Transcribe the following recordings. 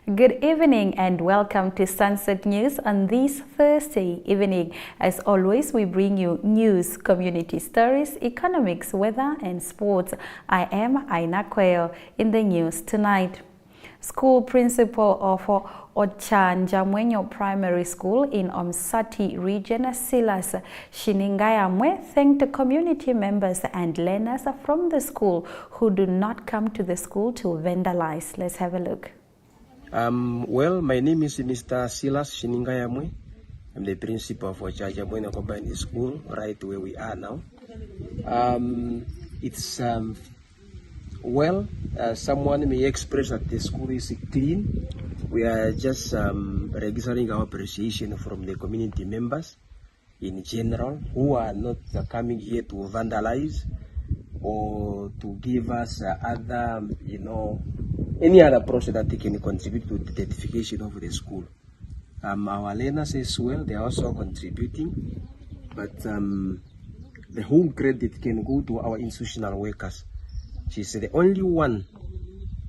Good evening and welcome to Sunset News on this Thursday evening. As always, we bring you news, community stories, economics, weather and sports. I am Aina Kweo in the news tonight. School principal of Oneuptwo Primary School in Omsati region, Silas Shiningayamwe, thanked the community members and learners from the school who do not come to the school to vandalize. Let's have a look. Well, my name is Mr. Silas Shiningayamwe. I'm the principal of Oneuptwo Combined School, right where we are now. Someone may express that the school is clean. We are just registering our appreciation from the community members in general who are not coming here to vandalize or to give us any other process that they can contribute to the identification of the school. Our learners as well, they are also contributing, but the whole credit can go to our institutional workers. She's the only one,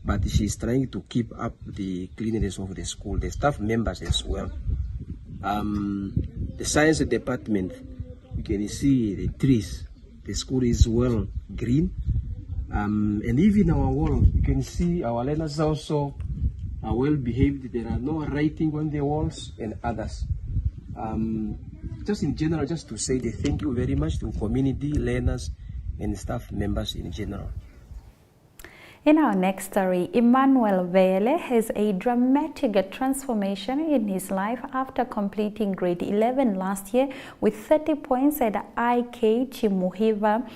but she's trying to keep up the cleanliness of the school, the staff members as well. The science department, you can see the trees, the school is well green. And even our wall, you can see our learners also are well behaved. There are no writing on the walls and others. Just in general, just to say thank you very much to community, learners and staff members in general. In our next story, Emmanuel Vele has a dramatic transformation in his life after completing grade 11 last year with 30 points at IK Chimuhiva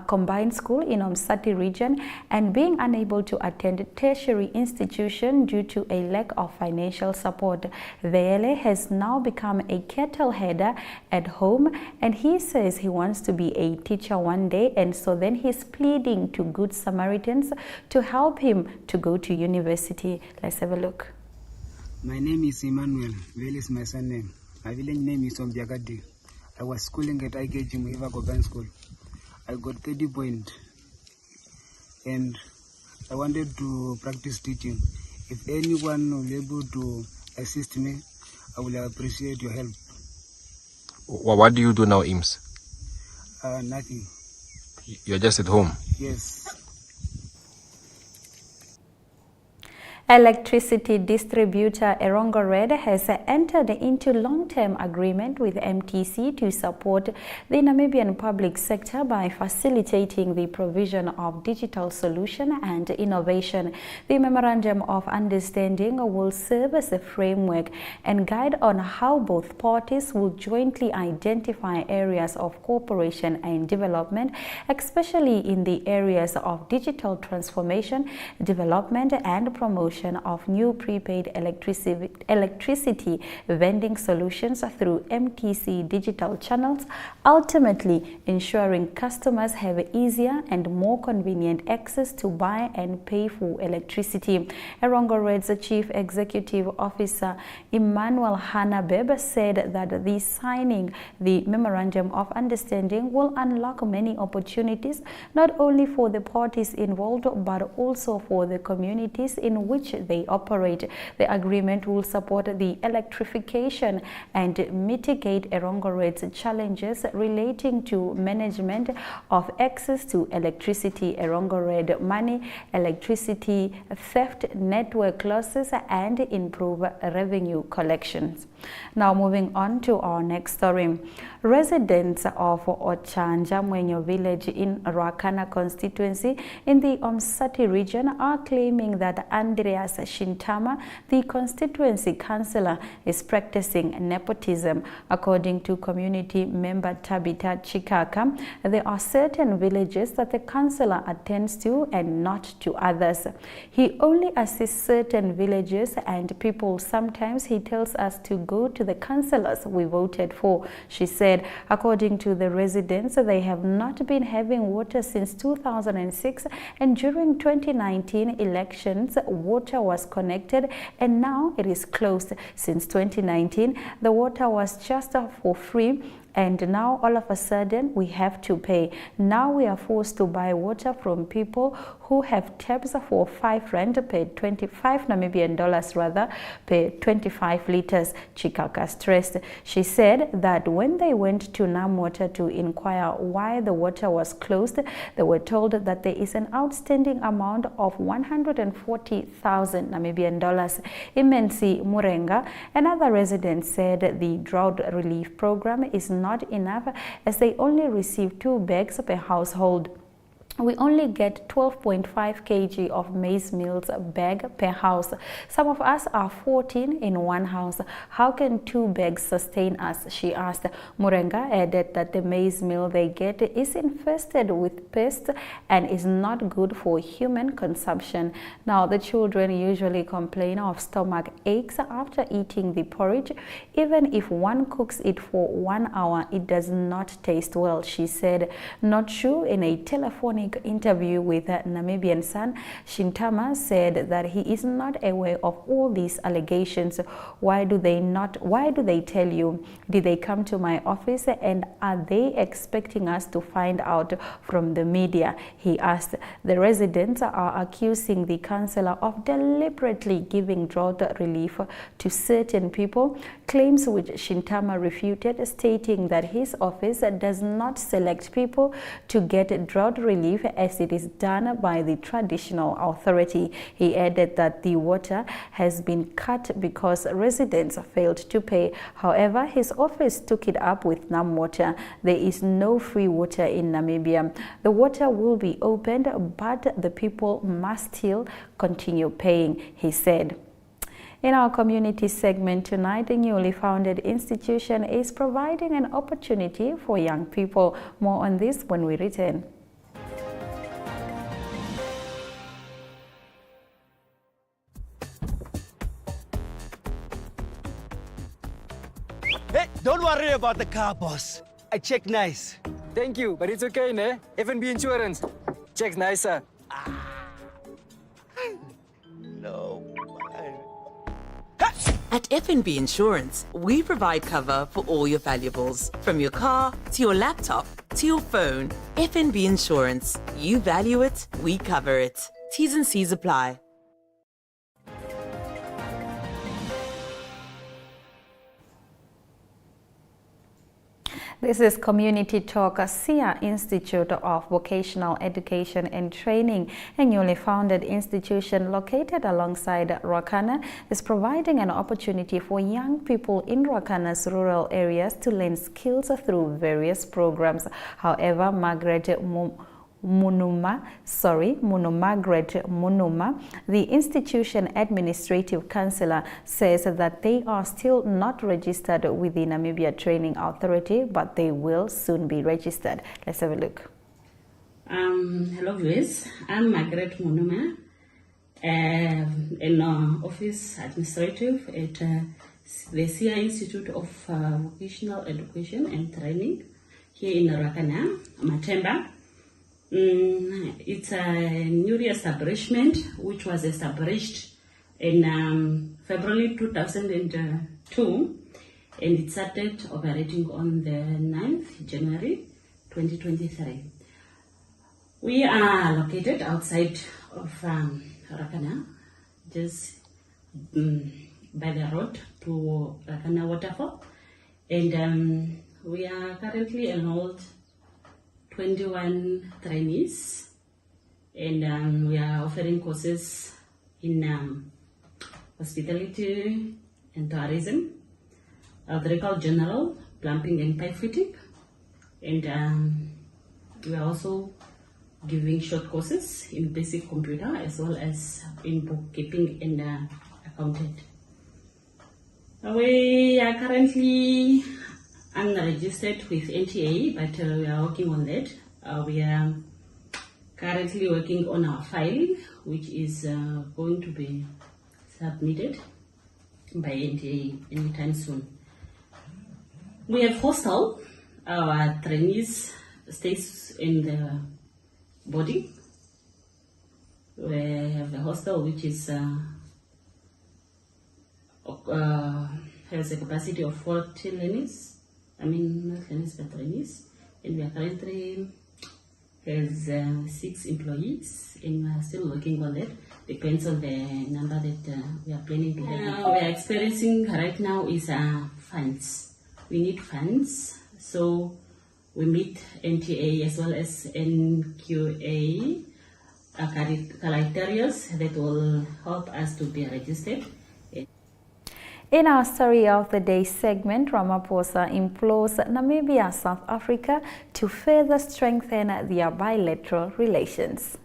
Combined School in Omsati region and being unable to attend a tertiary institution due to a lack of financial support. Vele has now become a cattle header at home, and he says he wants to be a teacher one day, and so then he's pleading to Good Samaritans to help him to go to university. Let's have a look. My name is Emmanuel. Vele is my surname. My village name is Omjagadi. I was schooling at IKG Muhiva Combined School. I got 30 points and I wanted to practice teaching. If anyone will be able to assist me, I will appreciate your help. What do you do now, Ims? Nothing. You're just at home? Yes. Electricity distributor Erongo Red has entered into long-term agreement with MTC to support the Namibian public sector by facilitating the provision of digital solution and innovation. The Memorandum of Understanding will serve as a framework and guide on how both parties will jointly identify areas of cooperation and development, especially in the areas of digital transformation, development and promotion of new prepaid electricity vending solutions through MTC digital channels, ultimately ensuring customers have easier and more convenient access to buy and pay for electricity. Erongo Red's Chief Executive Officer Emmanuel Hanabeb said that the signing the Memorandum of Understanding will unlock many opportunities not only for the parties involved but also for the communities in which they operate. The agreement will support the electrification and mitigate Erongo Red's challenges relating to management of access to electricity, Erongo Red money, electricity theft, network losses, and improve revenue collections. Now moving on to our next story. Residents of Oneuptwo village in Rakana constituency in the Omsati region are claiming that Andreas Shintama, the constituency councillor, is practicing nepotism. According to community member Tabitha Chikaka, there are certain villages that the councillor attends to and not to others. He only assists certain villages and people. Sometimes he tells us to go to the councillors we voted for, she said. According to the residents, they have not been having water since 2006, and during 2019 elections, water was connected and now it is closed. Since 2019, the water was just for free and now all of a sudden we have to pay. Now we are forced to buy water from people who have taps for 5 rand per 25 Namibian dollars rather per 25 liters, Chikaka stressed. She said that when they went to NamWater to inquire why the water was closed, they were told that there is an outstanding amount of 140,000 Namibian dollars. Imensi Murenga, another resident, said the drought relief program is not enough as they only receive 2 bags per household. We only get 12.5 kg of maize meals bag per house. Some of us are 14 in one house. How can 2 bags sustain us? She asked. Murenga added that the maize meal they get is infested with pests and is not good for human consumption. Now, the children usually complain of stomach aches after eating the porridge. Even if one cooks it for 1 hour, it does not taste well, she said. Not true. In a telephonic interview with Namibian Sun, Shintama said that he is not aware of all these allegations. Why do they tell you? Did they come to my office and are they expecting us to find out from the media? He asked. The residents are accusing the councillor of deliberately giving drought relief to certain people, claims which Shintama refuted, stating that his office does not select people to get drought relief as it is done by the traditional authority. He added that the water has been cut because residents failed to pay. However, his office took it up with NamWater. There is no free water in Namibia. The water will be opened, but the people must still continue paying, he said. In our community segment tonight, the newly founded institution is providing an opportunity for young people. More on this when we return. Hey, don't worry about the car, boss. I checked nice. Thank you, but it's okay, ne? F&B Insurance. Checks nicer. No. At F&B Insurance, we provide cover for all your valuables, from your car to your laptop to your phone. F&B Insurance. You value it, we cover it. T's and C's apply. This is Community Talk. SIA Institute of Vocational Education and Training, a newly founded institution located alongside Ruacana, is providing an opportunity for young people in Ruacana's rural areas to learn skills through various programs. However, Munuma, the institution administrative councillor, says that they are still not registered with the Namibia Training Authority, but they will soon be registered. Let's have a look. Hello viewers, I'm Margaret Munuma, an office administrative at the SIA Institute of Vocational Education and Training here in Ruacana, Matemba. It's a new establishment which was established in February 2002, and it started operating on the 9th January 2023. We are located outside of Ruacana, just by the road to Ruacana Waterfall, and we are currently enrolled 21 trainees, and we are offering courses in hospitality and tourism, agricultural general, plumbing and pipe fitting, and we are also giving short courses in basic computer as well as in bookkeeping and accountant. We are currently unregistered with NTA, but we are working on that. We are currently working on our file, which is going to be submitted by NTA anytime soon. We have hostel. Our trainees stays in the body. We have the hostel, which is has a capacity of 40 learners Northland is Patronis, and we are currently has 6 employees, and we are still working on that. Depends on the number that we are planning to have. We are experiencing right now is funds. We need funds, so we meet NTA as well as NQA criteria that will help us to be registered. In our Story of the Day segment, Ramaphosa implores Namibia, South Africa to further strengthen their bilateral relations.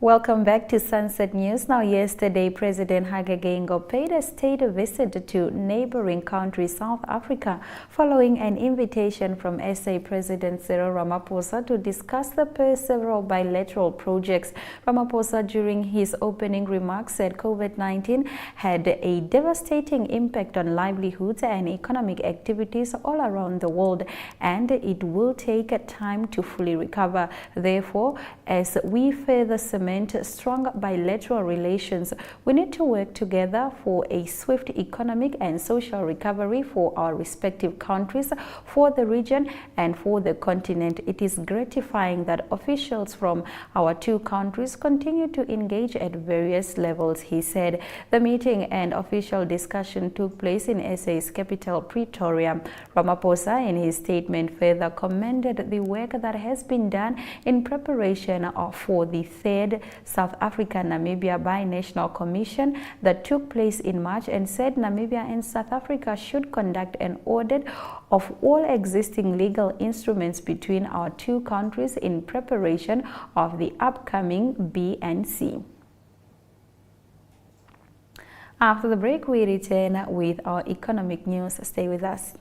Welcome back to Sunset News. Now, yesterday, President Hage Geingob paid a state visit to neighboring country South Africa following an invitation from SA President Cyril Ramaphosa to discuss the several bilateral projects. Ramaphosa, during his opening remarks, said COVID-19 had a devastating impact on livelihoods and economic activities all around the world, and it will take time to fully recover. Therefore, as we further cement strong bilateral relations, we need to work together for a swift economic and social recovery for our respective countries, for the region, and for the continent. It is gratifying that officials from our two countries continue to engage at various levels, he said. The meeting and official discussion took place in SA's capital, Pretoria. Ramaphosa, in his statement, further commended the work that has been done in preparation for the third South Africa-Namibia Binational Commission that took place in March, and said Namibia and South Africa should conduct an audit of all existing legal instruments between our two countries in preparation of the upcoming BNC. After the break, we return with our economic news. Stay with us.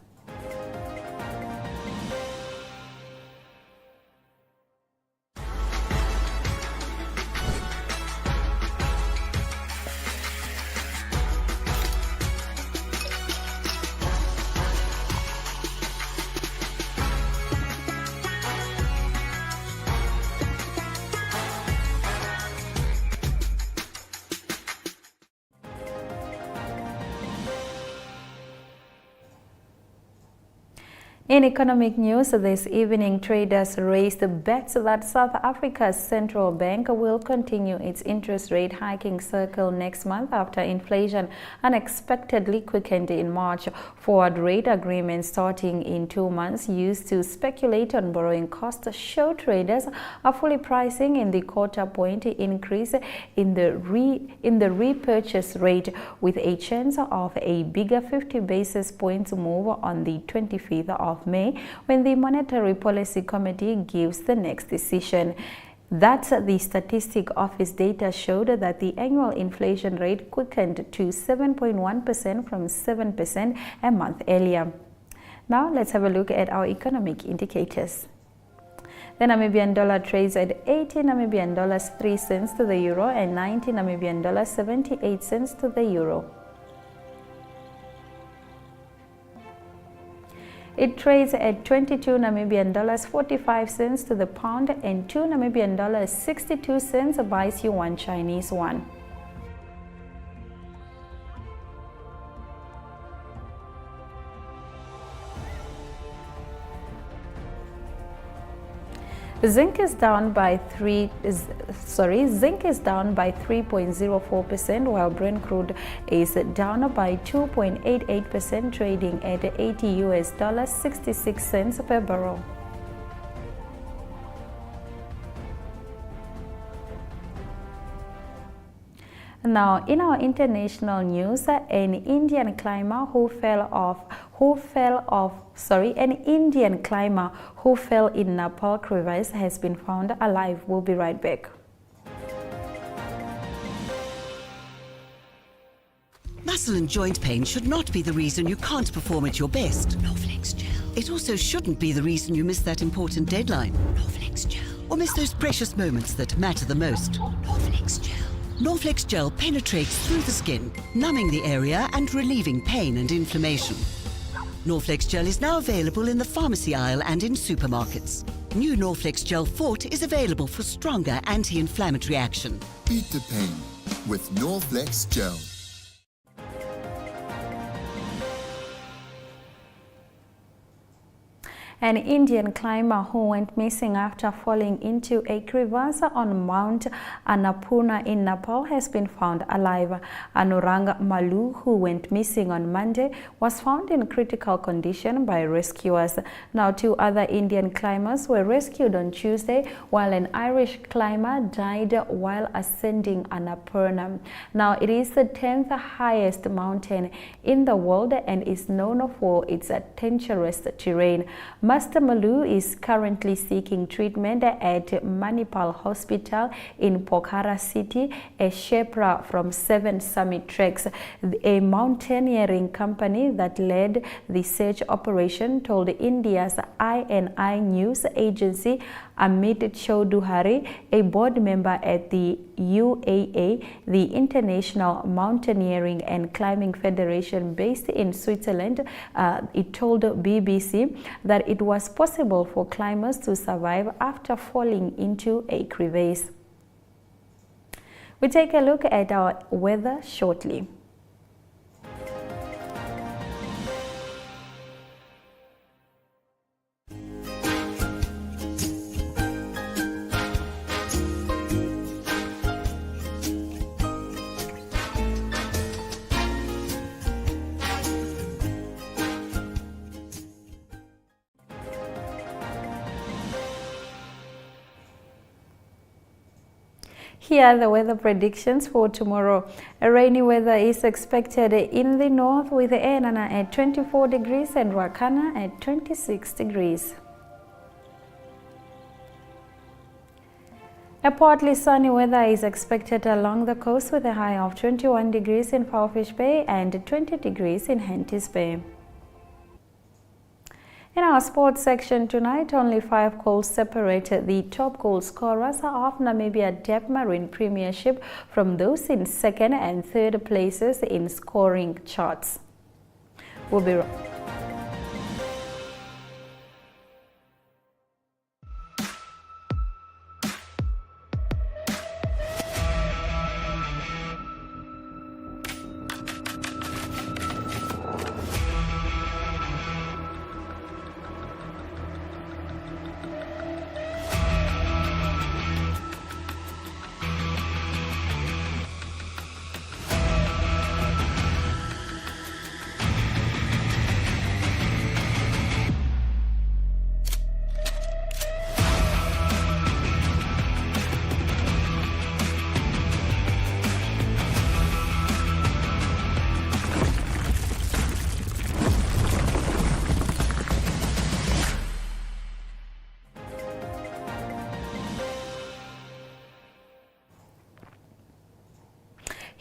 In economic news this evening, traders raised bets that South Africa's central bank will continue its interest rate hiking cycle next month after inflation unexpectedly quickened in March. Forward rate agreements starting in 2 months used to speculate on borrowing costs show traders are fully pricing in the quarter-point increase in the repurchase rate, with a chance of a bigger 50 basis points move on the 25th of May, when the Monetary Policy Committee gives the next decision. That's the Statistic Office data showed that the annual inflation rate quickened to 7.1% from 7% a month earlier. Now let's have a look at our economic indicators. The Namibian dollar trades at 80 Namibian dollars 3 cents to the euro and 90 Namibian dollars 78 cents to the euro. It trades at 22 Namibian dollars 45 cents to the pound and 2 Namibian dollars 62 cents buys you 1 Chinese yuan. Zinc is down by 3.04%, while Brent crude is down by 2.88%, trading at $80 66 cents per barrel. Now, in our international news, an Indian climber who fell in Nepal crevice has been found alive. We'll be right back. Muscle and joint pain should not be the reason you can't perform at your best. Norflex Gel. It also shouldn't be the reason you miss that important deadline. Norflex Gel. Or miss those precious moments that matter the most. Norflex Gel. Norflex Gel penetrates through the skin, numbing the area and relieving pain and inflammation. Norflex Gel is now available in the pharmacy aisle and in supermarkets. New Norflex Gel Fort is available for stronger anti-inflammatory action. Beat the pain with Norflex Gel. An Indian climber who went missing after falling into a crevasse on Mount Annapurna in Nepal has been found alive. Anurang Malu, who went missing on Monday, was found in critical condition by rescuers. Now, 2 other Indian climbers were rescued on Tuesday, while an Irish climber died while ascending Annapurna. Now, it is the 10th highest mountain in the world and is known for its adventurous terrain. Master Malu is currently seeking treatment at Manipal Hospital in Pokhara City, a Sherpa from 7 Summit Treks. A mountaineering company that led the search operation told India's INI news agency Amit Chowdhury, a board member at the UAA, the International Mountaineering and Climbing Federation based in Switzerland. It told BBC that it was possible for climbers to survive after falling into a crevasse. We take a look at our weather shortly. Here are the weather predictions for tomorrow. A rainy weather is expected in the north with Enana at 24 degrees and Ruacana at 26 degrees. A partly sunny weather is expected along the coast with a high of 21 degrees in Foulfish Bay and 20 degrees in Henties Bay. In our sports section tonight, only 5 goals separate the top goal scorers of Namibia Deb Marine Premiership from those in 2nd and 3rd places in scoring charts. We'll be right back.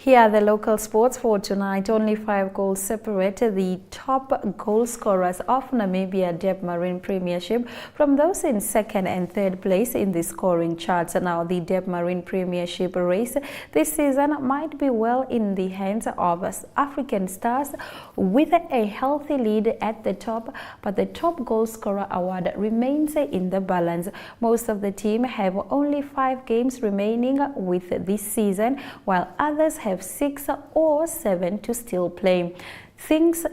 Here are the local sports for tonight. Only 5 goals separate the top goal scorers of Namibia Deb Marine Premiership from those in 2nd and 3rd place in the scoring charts. Now, the Deb Marine Premiership race this season might be well in the hands of African stars with a healthy lead at the top, but the top goal scorer award remains in the balance. Most of the team have only 5 games remaining with this season, while others have 6 or 7 to still play.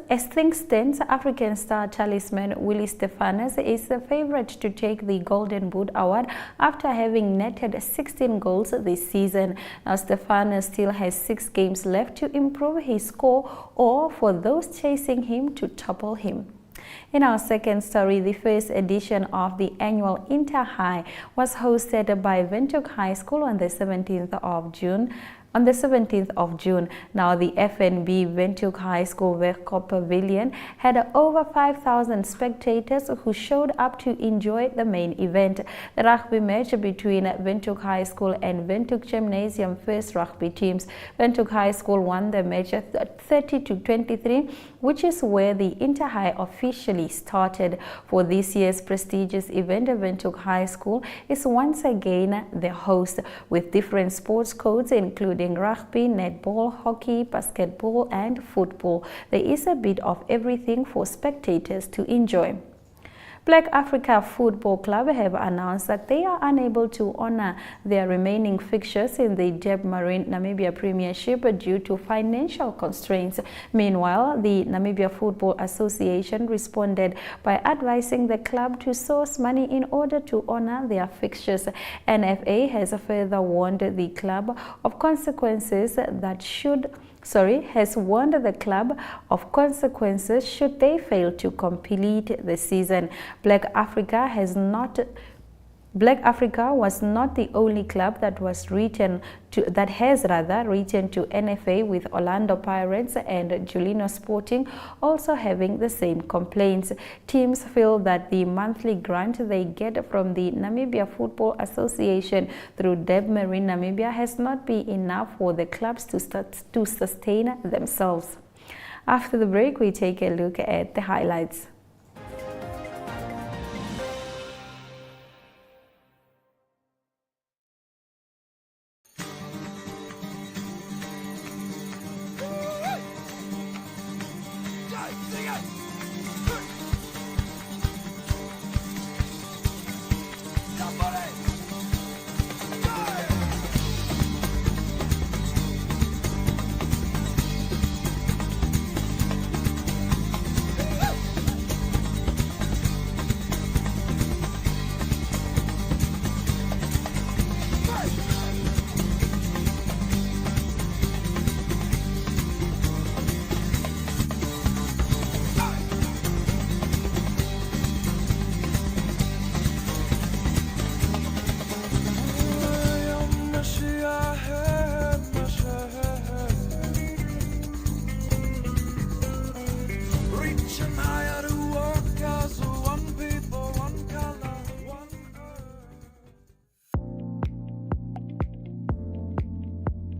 As things stand, African star talisman Willie Stefanus is the favorite to take the Golden Boot Award after having netted 16 goals this season. Now, Stefanus still has 6 games left to improve his score or for those chasing him to topple him. In our second story, the first edition of the annual Inter-High was hosted by Windhoek High School on the 17th of June. Now, the FNB Windhoek High School Wegkop Pavilion had over 5,000 spectators who showed up to enjoy the main event. The rugby match between Windhoek High School and Windhoek Gymnasium first rugby teams. Windhoek High School won the match 30-23, which is where the Inter-High officially started. For this year's prestigious event, Windhoek High School is once again the host, with different sports codes including rugby, netball, hockey, basketball and football. There is a bit of everything for spectators to enjoy. Black Africa Football Club have announced that they are unable to honor their remaining fixtures in the Deb Marine Namibia Premiership due to financial constraints. Meanwhile, the Namibia Football Association responded by advising the club to source money in order to honor their fixtures. NFA has further warned the club of consequences has warned the club of consequences should they fail to complete the season. Black Africa was not the only club that has written to NFA, with Orlando Pirates and Julino Sporting also having the same complaints. Teams feel that the monthly grant they get from the Namibia Football Association through Deb Marine Namibia has not been enough for the clubs to sustain themselves. After the break, we take a look at the highlights.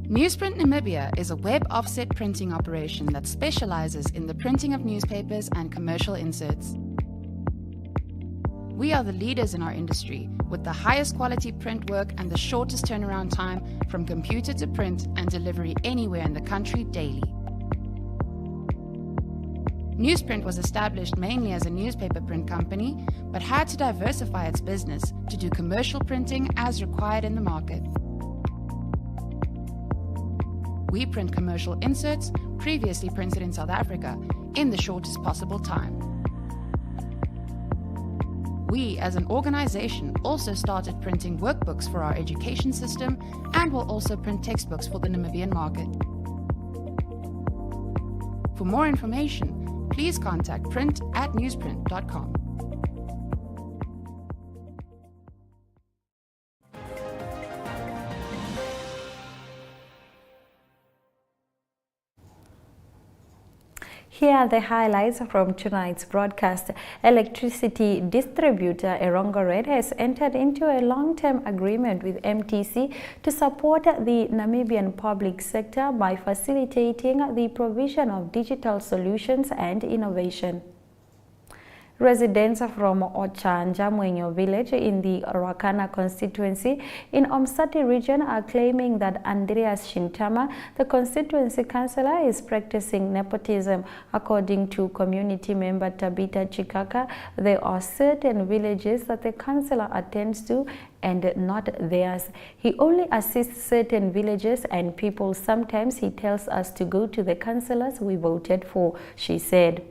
Newsprint Namibia is a web offset printing operation that specializes in the printing of newspapers and commercial inserts. We are the leaders in our industry, with the highest quality print work and the shortest turnaround time from computer to print and delivery anywhere in the country daily. Newsprint was established mainly as a newspaper print company, but had to diversify its business to do commercial printing as required in the market. We print commercial inserts previously printed in South Africa in the shortest possible time. We, as an organization, also started printing workbooks for our education system and will also print textbooks for the Namibian market. For more information, please contact print@newsprint.com. Here are the highlights from tonight's broadcast. Electricity distributor Erongo Red has entered into a long-term agreement with MTC to support the Namibian public sector by facilitating the provision of digital solutions and innovation. Residents from Ochanja Mwenyo village in the Rakana constituency in Omsati region are claiming that Andreas Shintama, the constituency councillor, is practicing nepotism. According to community member Tabita Chikaka, there are certain villages that the councillor attends to and not theirs. He only assists certain villages and people. Sometimes he tells us to go to the councillors we voted for, she said.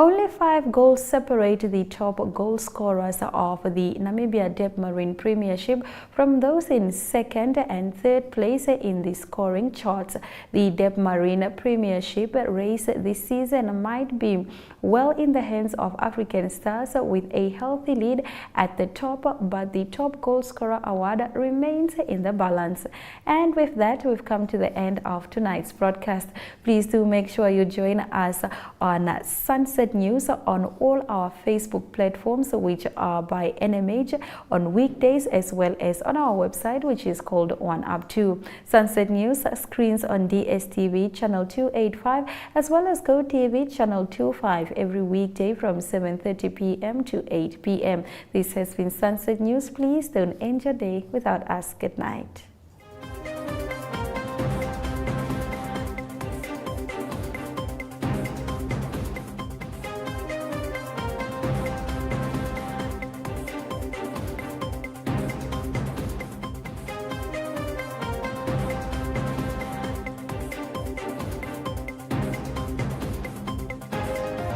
Only 5 goals separate the top goal scorers of the Namibia Deb Marine Premiership from those in 2nd and 3rd place in the scoring charts. The Deb Marine Premiership race this season might be well in the hands of African Stars with a healthy lead at the top, but the top goal scorer award remains in the balance. And with that, we've come to the end of tonight's broadcast. Please do make sure you join us on Sunset News on all our Facebook platforms, which are by NMH, on weekdays, as well as on our website, which is called Oneuptwo. Sunset News screens on DSTV channel 285 as well as GoTV channel 25 every weekday from 7:30 p.m. to 8 p.m. This has been Sunset News. Please don't end your day without us. Good night.